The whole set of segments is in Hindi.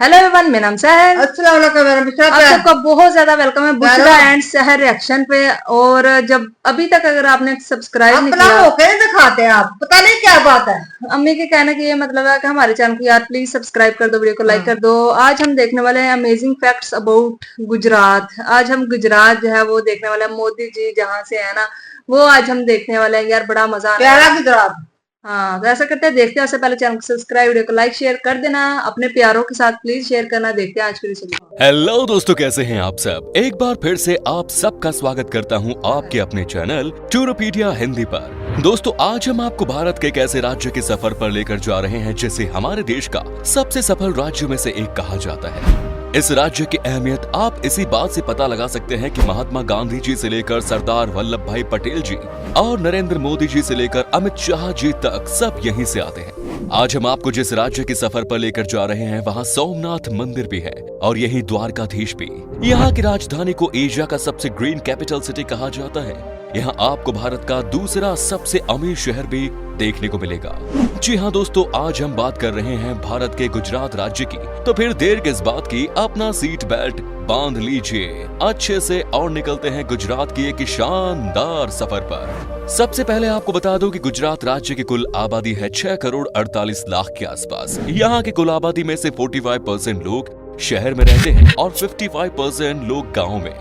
हेलो एवरीवन, मेरा नाम सहर। अस्सलाम वालेकुम, मेरा मिस्टर आप सबका बहुत ज्यादा वेलकम है बुशरा एंड सहर रिएक्शन पे। और जब अभी तक अगर आपने सब्सक्राइब नहीं किया, होके दिखाते हैं आप, पता नहीं क्या बात है। अम्मी के कहने का ये मतलब है कि हमारे चैनल को यार प्लीज सब्सक्राइब कर दो, वीडियो को लाइक कर दो। आज हम देखने वाले हैं अमेजिंग फैक्ट्स अबाउट गुजरात। आज हम गुजरात जो है वो देखने वाले हैं। मोदी जी जहाँ से है ना, वो आज हम देखने वाले हैं। यार बड़ा मजा आने वाला है। गुजरात। हाँ, तो ऐसा करते हैं, देखते हैं। उससे पहले चैनल को सब्सक्राइब, वीडियो को लाइक शेयर कर देना, अपने प्यारों के साथ प्लीज शेयर करना। देखते हैं आज की रेसिपी। हेलो दोस्तों, कैसे हैं आप सब। एक बार फिर से आप सबका स्वागत करता हूं आपके अपने चैनल टूरोपीडिया हिंदी पर। दोस्तों, आज हम आपको भारत के एक ऐसे राज्य के सफर पर लेकर जा रहे हैं जिसे हमारे देश का सबसे सफल राज्यों में से एक कहा जाता है। इस राज्य की अहमियत आप इसी बात से पता लगा सकते हैं कि महात्मा गांधी जी से लेकर सरदार वल्लभ भाई पटेल जी और नरेंद्र मोदी जी से लेकर अमित शाह जी तक सब यहीं से आते हैं। आज हम आपको जिस राज्य के सफर पर लेकर जा रहे हैं वहाँ सोमनाथ मंदिर भी है और यही द्वारकाधीश भी। यहाँ की राजधानी को एशिया का सबसे ग्रीन कैपिटल सिटी कहा जाता है। यहाँ आपको भारत का दूसरा सबसे अमीर शहर भी देखने को मिलेगा। जी हाँ दोस्तों, आज हम बात कर रहे हैं भारत के गुजरात राज्य की। तो फिर देर किस बात की, अपना सीट बेल्ट बांध लीजिए अच्छे से और निकलते हैं गुजरात की एक शानदार सफर पर। सबसे पहले आपको बता दूं कि गुजरात राज्य की कुल आबादी है 6 करोड़ 48 लाख के आसपास। यहाँ की कुल आबादी में से 45% लोग शहर में रहते हैं और 55% लोग गाँव में।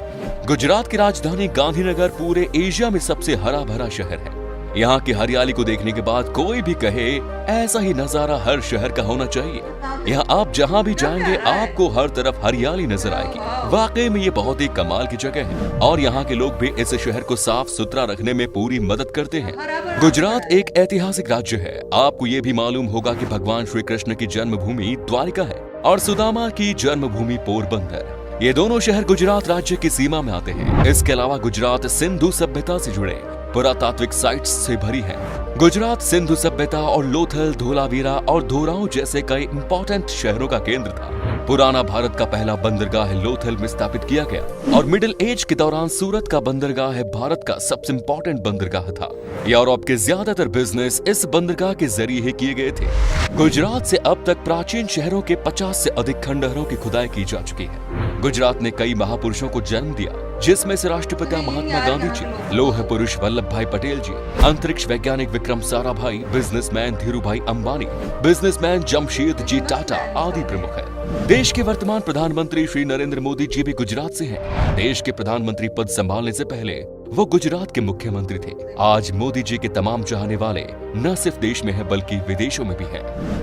गुजरात की राजधानी गांधीनगर पूरे एशिया में सबसे हरा भरा शहर है। यहाँ की हरियाली को देखने के बाद कोई भी कहे ऐसा ही नजारा हर शहर का होना चाहिए। यहाँ आप जहाँ भी जाएंगे आपको हर तरफ हरियाली नजर आएगी। वाकई में ये बहुत ही कमाल की जगह है और यहाँ के लोग भी इस शहर को साफ सुथरा रखने में पूरी मदद करते हैं। गुजरात एक ऐतिहासिक राज्य है। आपको ये भी मालूम होगा कि भगवान श्री कृष्ण की जन्मभूमि द्वारिका है और सुदामा की जन्मभूमि पोरबंदर। ये दोनों शहर गुजरात राज्य की सीमा में आते हैं। इसके अलावा गुजरात सिंधु सभ्यता से जुड़े पुरातात्विक साइट्स से भरी है। गुजरात सिंधु सभ्यता और लोथल, धोलावीरा और धोराव जैसे कई इंपॉर्टेंट शहरों का केंद्र था। पुराना भारत का पहला बंदरगाह लोथल में स्थापित किया गया और मिडिल एज के दौरान सूरत का बंदरगाह भारत का सबसे इम्पोर्टेंट बंदरगाह था। यूरोप के ज्यादातर बिजनेस इस बंदरगाह के जरिए ही किए गए थे। गुजरात से अब तक प्राचीन शहरों के 50 से अधिक खंडहरों की खुदाई की जा चुकी है। गुजरात ने कई महापुरुषों को जन्म दिया, जिसमें से राष्ट्रपिता महात्मा गांधी जी, लौह पुरुष वल्लभ भाई पटेल जी, अंतरिक्ष वैज्ञानिक विक्रम साराभाई, बिजनेसमैन धीरूभाई अंबानी, बिजनेसमैन जमशेद जी टाटा आदि प्रमुख है। देश के वर्तमान प्रधानमंत्री श्री नरेंद्र मोदी जी भी गुजरात से हैं। देश के प्रधानमंत्री पद संभालने से पहले वो गुजरात के मुख्यमंत्री थे। आज मोदी जी के तमाम चाहने वाले न सिर्फ देश में है बल्कि विदेशों में भी है।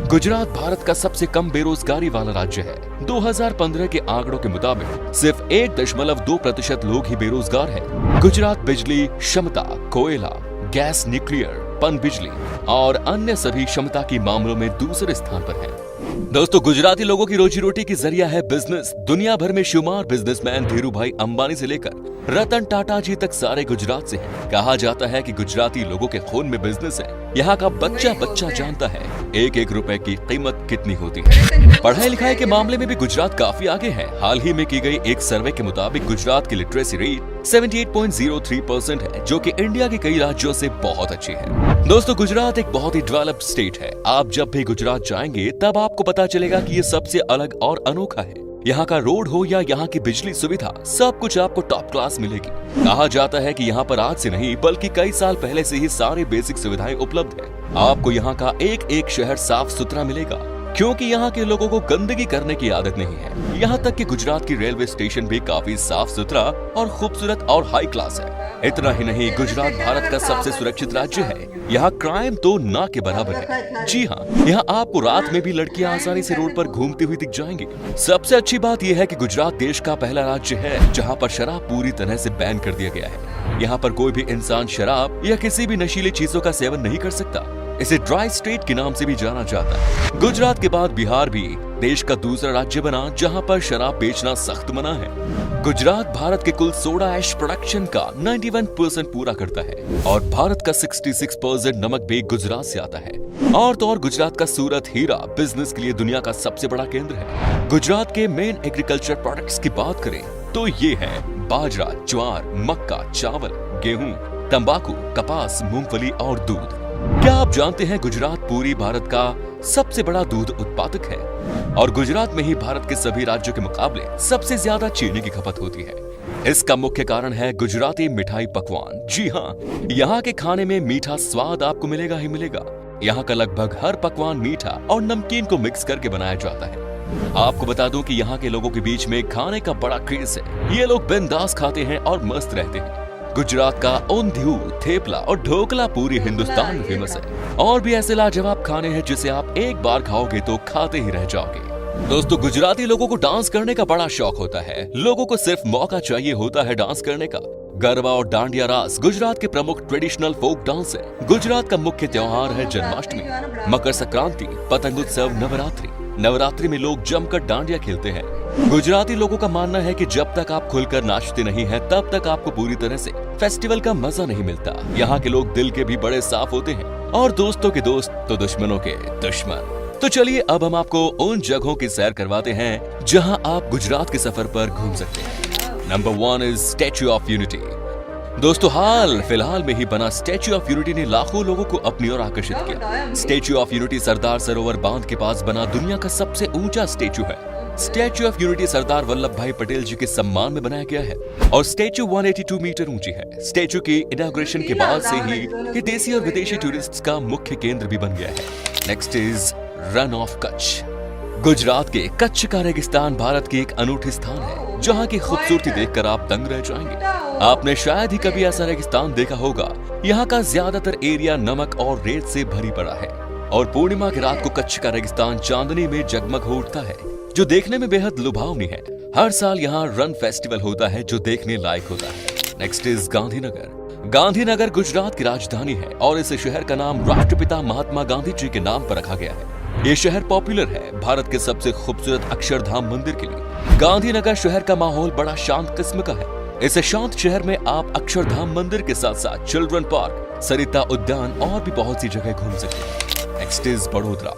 गुजरात भारत का सबसे कम बेरोजगारी वाला राज्य है। 2015 के आंकड़ों के मुताबिक सिर्फ 1.2% लोग ही बेरोजगार हैं। गुजरात बिजली क्षमता, कोयला, गैस, न्यूक्लियर, पन बिजली और अन्य सभी क्षमता की मामलों में दूसरे स्थान पर है। दोस्तों, गुजराती लोगों की रोजी रोटी की जरिया है बिजनेस। दुनिया भर में शुमार बिजनेसमैन धीरूभाई अंबानी से लेकर रतन टाटा जी तक सारे गुजरात से हैं। कहा जाता है कि गुजराती लोगों के खून में बिजनेस है। यहाँ का बच्चा बच्चा जानता है एक एक रुपए की कीमत कितनी होती है। पढ़ाई लिखाई के मामले में भी गुजरात काफी आगे है। हाल ही में की गई एक सर्वे के मुताबिक गुजरात की लिटरेसी रेट 78.03% है, जो कि इंडिया के कई राज्यों से बहुत अच्छी है। दोस्तों, गुजरात एक बहुत ही डेवलप्ड स्टेट है। आप जब भी गुजरात जाएंगे तब आपको पता चलेगा कि ये सबसे अलग और अनोखा है। यहाँ का रोड हो या यहाँ की बिजली सुविधा, सब कुछ आपको टॉप क्लास मिलेगी। कहा जाता है कि यहाँ पर आज से नहीं बल्कि कई साल पहले से ही सारी बेसिक सुविधाएं उपलब्ध है। आपको यहाँ का एक एक शहर साफ सुथरा मिलेगा क्योंकि यहाँ के लोगों को गंदगी करने की आदत नहीं है। यहाँ तक कि गुजरात की रेलवे स्टेशन भी काफी साफ सुथरा और खूबसूरत और हाई क्लास है। इतना ही नहीं, गुजरात भारत का सबसे सुरक्षित राज्य है। यहाँ क्राइम तो ना के बराबर है। जी हाँ, यहाँ आपको रात में भी लड़कियाँ आसानी से रोड पर घूमती हुई दिख जाएंगी। सबसे अच्छी बात यह है कि गुजरात देश का पहला राज्य है जहाँ पर शराब पूरी तरह से बैन कर दिया गया है। यहाँ पर कोई भी इंसान शराब या किसी भी नशीली चीजों का सेवन नहीं कर सकता। इसे ड्राई स्टेट के नाम से भी जाना जाता है। गुजरात के बाद बिहार भी देश का दूसरा राज्य बना जहां पर शराब बेचना सख्त मना है। गुजरात भारत के कुल सोडा ऐश प्रोडक्शन का 91% पूरा करता है और भारत का 66% नमक भी गुजरात से आता है। और तो और गुजरात का सूरत हीरा बिजनेस के लिए दुनिया का सबसे बड़ा केंद्र है। गुजरात के मेन एग्रीकल्चर प्रोडक्ट्स की बात करें तो ये है बाजरा, ज्वार, मक्का, चावल, गेहूं, तंबाकू, कपास, मूंगफली और दूध। क्या आप जानते हैं गुजरात पूरी भारत का सबसे बड़ा दूध उत्पादक है और गुजरात में ही भारत के सभी राज्यों के मुकाबले सबसे ज्यादा चीनी की खपत होती है। इसका मुख्य कारण है गुजराती मिठाई पकवान। जी हाँ, यहाँ के खाने में मीठा स्वाद आपको मिलेगा ही मिलेगा। यहाँ का लगभग हर पकवान मीठा और नमकीन को मिक्स करके बनाया जाता है। आपको बता दूं कि यहाँ के लोगों के बीच में खाने का बड़ा क्रेज है। ये लोग बिंदास खाते हैं और मस्त रहते हैं। गुजरात का ऊंधियू, थेपला और ढोकला पूरे हिंदुस्तान में फेमस है। और भी ऐसे लाजवाब खाने हैं जिसे आप एक बार खाओगे तो खाते ही रह जाओगे। दोस्तों, गुजराती लोगों को डांस करने का बड़ा शौक होता है। लोगों को सिर्फ मौका चाहिए होता है डांस करने का। गरबा और डांडिया रास गुजरात के प्रमुख ट्रेडिशनल फोक डांस है। गुजरात का मुख्य त्योहार है जन्माष्टमी, मकर संक्रांति, पतंग उत्सव, नवरात्रि। नवरात्रि में लोग जमकर डांडिया खेलते हैं। गुजराती लोगों का मानना है कि जब तक आप खुलकर नाचते नहीं हैं, तब तक आपको पूरी तरह से फेस्टिवल का मजा नहीं मिलता। यहाँ के लोग दिल के भी बड़े साफ होते हैं और दोस्तों के दोस्त तो दुश्मनों के दुश्मन। तो चलिए अब हम आपको उन जगहों की सैर करवाते हैं जहाँ आप गुजरात के सफर पर घूम सकते हैं। Number 1 is statue of unity. दोस्तों, हाल फिलहाल में ही बना स्टैच्यू ऑफ यूनिटी ने लाखों लोगों को अपनी ओर आकर्षित किया। Statue of unity Sardar Sarovar बांध के पास बना दुनिया का सबसे ऊंचा स्टैच्यू है। Statue of unity Sardar Vallabh भाई पटेल जी के सम्मान में बनाया गया है और स्टैच्यू 182 मीटर ऊंची है। स्टैच्यू की इनॉग्रेशन के बाद से ही ये देसी और विदेशी टूरिस्ट्स का मुख्य केंद्र भी बन गया है। Next is run of Kutch. Gujarat के कच्छ का रेगिस्तान भारत की एक अनूठी स्थान है जहाँ की खूबसूरती देखकर आप दंग रह जाएंगे। आपने शायद ही कभी ऐसा रेगिस्तान देखा होगा। यहाँ का ज्यादातर एरिया नमक और रेत से भरी पड़ा है और पूर्णिमा की रात को कच्छ का रेगिस्तान चांदनी में जगमग उठता है, जो देखने में बेहद लुभावनी है। हर साल यहाँ रन फेस्टिवल होता है जो देखने लायक होता है। Next is Gandhinagar. गांधीनगर गुजरात की राजधानी है और इस शहर का नाम राष्ट्रपिता महात्मा गांधी जी के नाम पर रखा गया है। ये शहर पॉपुलर है भारत के सबसे खूबसूरत अक्षरधाम मंदिर के लिए। गांधीनगर शहर का माहौल बड़ा शांत किस्म का है। इस शांत शहर में आप अक्षरधाम मंदिर के साथ साथ चिल्ड्रन पार्क, सरिता उद्यान और भी बहुत सी जगह घूम सकते हैं। Next is Vadodara.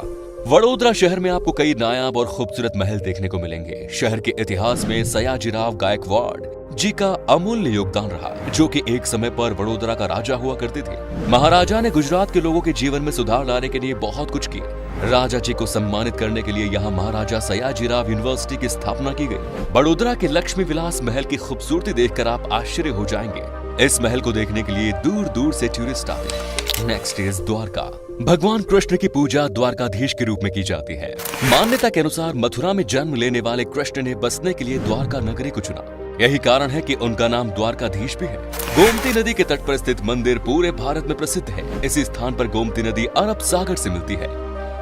वडोदरा शहर में आपको कई नायाब और खूबसूरत महल देखने को मिलेंगे। शहर के इतिहास में सयाजीराव गायकवाड़ जी का अमूल्य योगदान रहा, जो कि एक समय पर वडोदरा का राजा हुआ करते थे। महाराजा ने गुजरात के लोगों के जीवन में सुधार लाने के लिए बहुत कुछ किया। राजा जी को सम्मानित करने के लिए यहाँ महाराजा सयाजीराव यूनिवर्सिटी की स्थापना की गई। वडोदरा के लक्ष्मी विलास महल की खूबसूरती देखकर आप आश्चर्य हो जाएंगे। इस महल को देखने के लिए दूर दूर से टूरिस्ट आते हैं। Next is Dwarka. भगवान कृष्ण की पूजा द्वारकाधीश के रूप में की जाती है। मान्यता के अनुसार मथुरा में जन्म लेने वाले कृष्ण ने बसने के लिए द्वारका नगरी को चुना। यही कारण है कि उनका नाम द्वारकाधीश भी है। गोमती नदी के तट पर स्थित मंदिर पूरे भारत में प्रसिद्ध है। इसी स्थान पर गोमती नदी अरब सागर से मिलती है।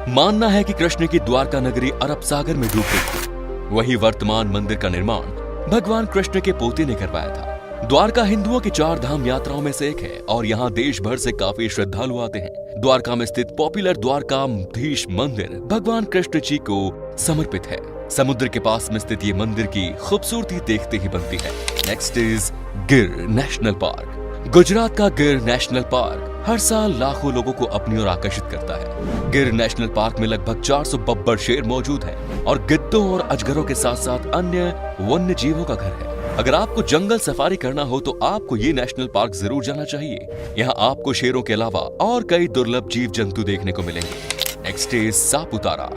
मानना है कि कृष्ण की द्वारका नगरी अरब सागर में डूब गई थी। वही वर्तमान मंदिर का निर्माण भगवान कृष्ण के पोते ने करवाया था। द्वारका हिंदुओं की 4 धाम यात्राओं में से एक है और यहाँ देश भर से काफी श्रद्धालु आते हैं। द्वारका में स्थित पॉपुलर द्वारकाधीश मंदिर भगवान कृष्ण जी को समर्पित है। समुद्र के पास में स्थित ये मंदिर की खूबसूरती देखते ही बनती है। नेक्स्ट इज गिर नेशनल पार्क। गुजरात का गिर नेशनल पार्क हर साल लाखों लोगों को अपनी ओर आकर्षित करता है। गिर नेशनल पार्क में लगभग 400 बब्बर शेर मौजूद हैं और गिद्धों और अजगरों के साथ साथ अन्य वन्य जीवों का घर है। अगर आपको जंगल सफारी करना हो तो आपको ये नेशनल पार्क जरूर जाना चाहिए। यहाँ आपको शेरों के अलावा और कई दुर्लभ जीव जंतु देखने को मिलेंगे। Next is Saputara.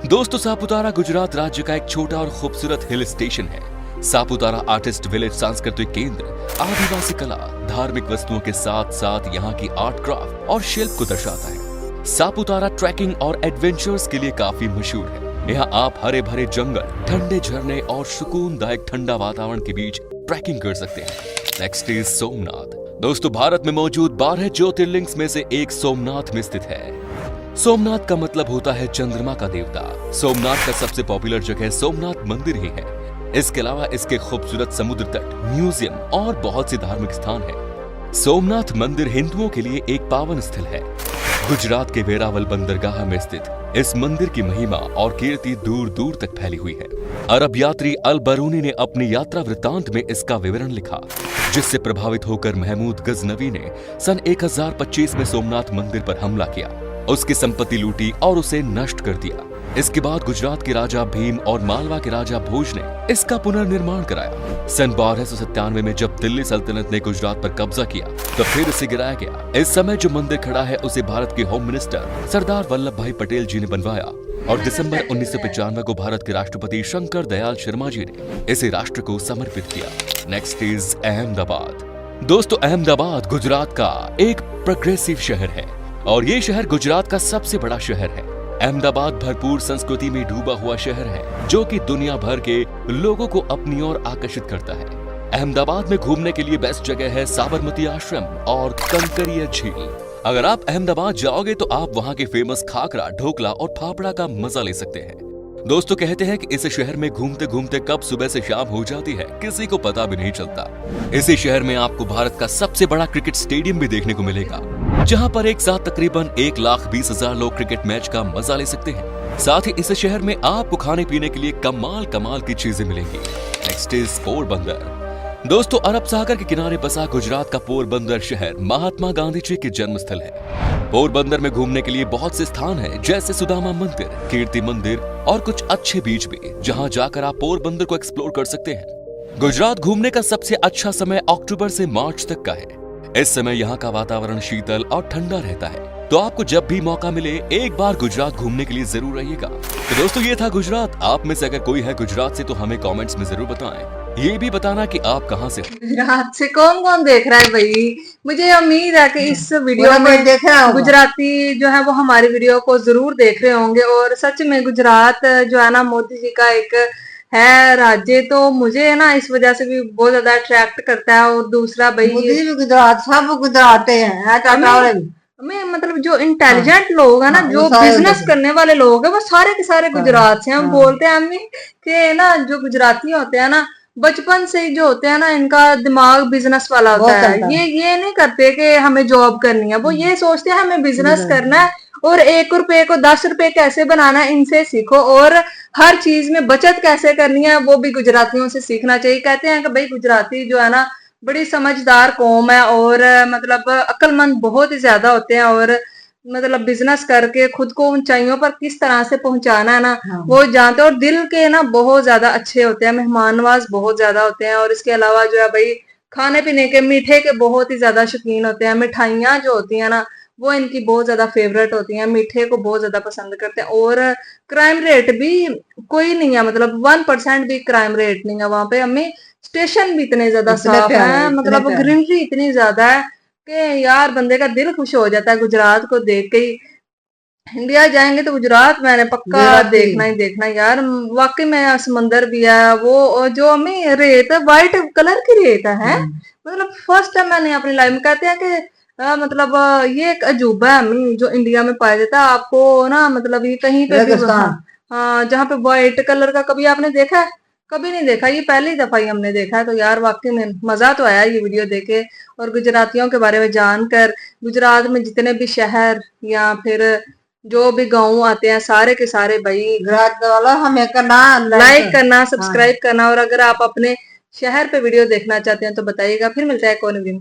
दोस्तों, सापुतारा गुजरात राज्य का एक छोटा और खूबसूरत हिल स्टेशन है। सापुतारा आर्टिस्ट विलेज सांस्कृतिक केंद्र आदिवासी कला, धार्मिक वस्तुओं के साथ साथ यहाँ की आर्ट क्राफ्ट और शिल्प को दर्शाता है। सापुतारा ट्रैकिंग और एडवेंचर्स के लिए काफी मशहूर है। यहाँ आप हरे भरे जंगल, ठंडे झरने और सुकूनदायक ठंडा वातावरण के बीच ट्रैकिंग कर सकते हैं। Next is Somnath. दोस्तों, भारत में मौजूद 12 ज्योतिर्लिंग में से एक सोमनाथ में स्थित है। सोमनाथ का मतलब होता है चंद्रमा का देवता। सोमनाथ का सबसे पॉपुलर जगह सोमनाथ मंदिर ही है। इसके अलावा इसके खूबसूरत समुद्र तट, म्यूजियम और बहुत से धार्मिक स्थान हैं। सोमनाथ मंदिर हिंदुओं के लिए एक पावन स्थल है। गुजरात के वेरावल बंदरगाह में स्थित इस मंदिर की महिमा और कीर्ति दूर दूर तक फैली हुई है। अरब यात्री अल बरूनी ने अपनी यात्रा वृत्तांत में इसका विवरण लिखा, जिससे प्रभावित होकर महमूद गजनवी ने सन 1025 में सोमनाथ मंदिर पर हमला किया, उसकी संपत्ति लूटी और उसे नष्ट कर दिया। इसके बाद गुजरात के राजा भीम और मालवा के राजा भोज ने इसका पुनर्निर्माण कराया। सन 1297 में जब दिल्ली सल्तनत ने गुजरात पर कब्जा किया तो फिर इसे गिराया गया। इस समय जो मंदिर खड़ा है उसे भारत के होम मिनिस्टर सरदार वल्लभ भाई पटेल जी ने बनवाया और दिसंबर 1995 को भारत के राष्ट्रपति शंकर दयाल शर्मा जी ने इसे राष्ट्र को समर्पित किया। Next is Ahmedabad. दोस्तों, अहमदाबाद गुजरात का एक प्रोग्रेसिव शहर है और ये शहर गुजरात का सबसे बड़ा शहर है। अहमदाबाद भरपूर संस्कृति में डूबा हुआ शहर है जो कि दुनिया भर के लोगों को अपनी ओर आकर्षित करता है। अहमदाबाद में घूमने के लिए बेस्ट जगह है साबरमती आश्रम और कंकरिया झील। अगर आप अहमदाबाद जाओगे तो आप वहाँ के फेमस खाकरा, ढोकला और फाफड़ा का मजा ले सकते हैं। दोस्तों, कहते हैं कि इस शहर में घूमते घूमते कब सुबह से शाम हो जाती है किसी को पता भी नहीं चलता। इसी शहर में आपको भारत का सबसे बड़ा क्रिकेट स्टेडियम भी देखने को मिलेगा, जहां पर एक साथ तकरीबन 1,20,000 लोग क्रिकेट मैच का मजा ले सकते हैं। साथ ही इस शहर में आपको खाने पीने के लिए कमाल की चीजें मिलेंगी। Next is Porbandar. दोस्तों, अरब सागर के किनारे बसा गुजरात का पोरबंदर शहर महात्मा गांधी जी के जन्म स्थल है। पोरबंदर में घूमने के लिए बहुत से स्थान हैं, जैसे सुदामा मंदिर, कीर्ति मंदिर और कुछ अच्छे बीच भी, जहां जाकर आप पोरबंदर को एक्सप्लोर कर सकते हैं। गुजरात घूमने का सबसे अच्छा समय अक्टूबर से मार्च तक का है। इस समय यहाँ का वातावरण शीतल और ठंडा रहता है, तो आपको जब भी मौका मिले एक बार गुजरात घूमने के लिए जरूर आइएगा। तो दोस्तों, ये था गुजरात। आप में से अगर कोई है गुजरात से तो हमें कमेंट्स में जरूर बताएं। ये भी बताना कि आप कहाँ से हो। गुजरात से कौन कौन देख रहा है भाई? मुझे उम्मीद है कि इस वीडियो पूरा कोई में देख रहा होगा। गुजराती जो है वो हमारी वीडियो को जरूर देख रहे होंगे। और सच में गुजरात जो है ना मोदी जी का एक है राज्य, तो मुझे ना इस वजह से भी बहुत ज्यादा अट्रैक्ट करता है। और दूसरा भाई मोदी भी गुजरात, सब गुजरात हैं, टाटा वाले भी। हमें मतलब जो इंटेलिजेंट लोग है ना, हाँ, जो वो सारे बिजनेस उधर से। करने वाले लोग हैं, वो सारे के सारे गुजरात से हैं। हम बोलते हैं हमें कि ना जो गुजराती होते हैं ना, बचपन से ही जो होते हैं ना, इनका दिमाग बिजनेस वाला होता बहुत है। चलता है। ये नहीं करते कि हमें जॉब करनी है, वो ये सोचते हैं हमें बिजनेस करना है और 1 रुपए को 10 रुपए कैसे बनाना है इनसे सीखो। और हर चीज में बचत कैसे करनी है वो भी गुजरातियों से सीखना चाहिए। कहते हैं कि भाई गुजराती जो है ना बड़ी समझदार कौम है और मतलब अक्लमंद बहुत ही ज्यादा होते हैं। और मतलब बिजनेस करके खुद को ऊंचाइयों पर किस तरह से पहुंचाना है ना, वो जानते हैं। और दिल के ना बहुत ज्यादा अच्छे होते हैं, मेहमान नवाज बहुत ज्यादा होते हैं। और इसके अलावा जो है भाई खाने पीने के, मीठे के बहुत ही ज्यादा शौकीन होते हैं। मिठाइयाँ जो होती है ना वो इनकी बहुत ज्यादा फेवरेट होती हैं, मीठे को बहुत ज्यादा पसंद करते हैं। और क्राइम रेट भी कोई नहीं है, मतलब 1% भी क्राइम रेट नहीं है वहां पे। हमें स्टेशन भी इतने ज्यादा साफ है, मतलब ग्रीनरी इतनी ज्यादा है कि यार बंदे का दिल खुश हो जाता है गुजरात को देख के ही। इंडिया जाएंगे तो गुजरात मैंने पक्का देखना ही देखना यार। वाकई में समंदर भी है, वो जो हमें रेत व्हाइट कलर की रेत है, मतलब फर्स्ट टाइम मैंने अपनी लाइफ में। कहते हैं कि मतलब ये एक अजूबा है हमें जो इंडिया में पाया जाता है। आपको ना मतलब ये कहीं पे भी, हाँ, जहाँ पे व्हाइट कलर का कभी आपने देखा है? कभी नहीं देखा, ये पहली दफा ही हमने देखा है। तो यार वाकई में मजा तो आया ये वीडियो देखे और गुजरातियों के बारे में जानकर। गुजरात में जितने भी शहर या फिर जो भी गांव आते हैं सारे के सारे भाई गुजरात वाला हमें करना, लाइक करना, सब्सक्राइब करना। और अगर आप अपने शहर पे वीडियो देखना चाहते हैं तो बताइएगा। फिर मिलता है कौन दिन।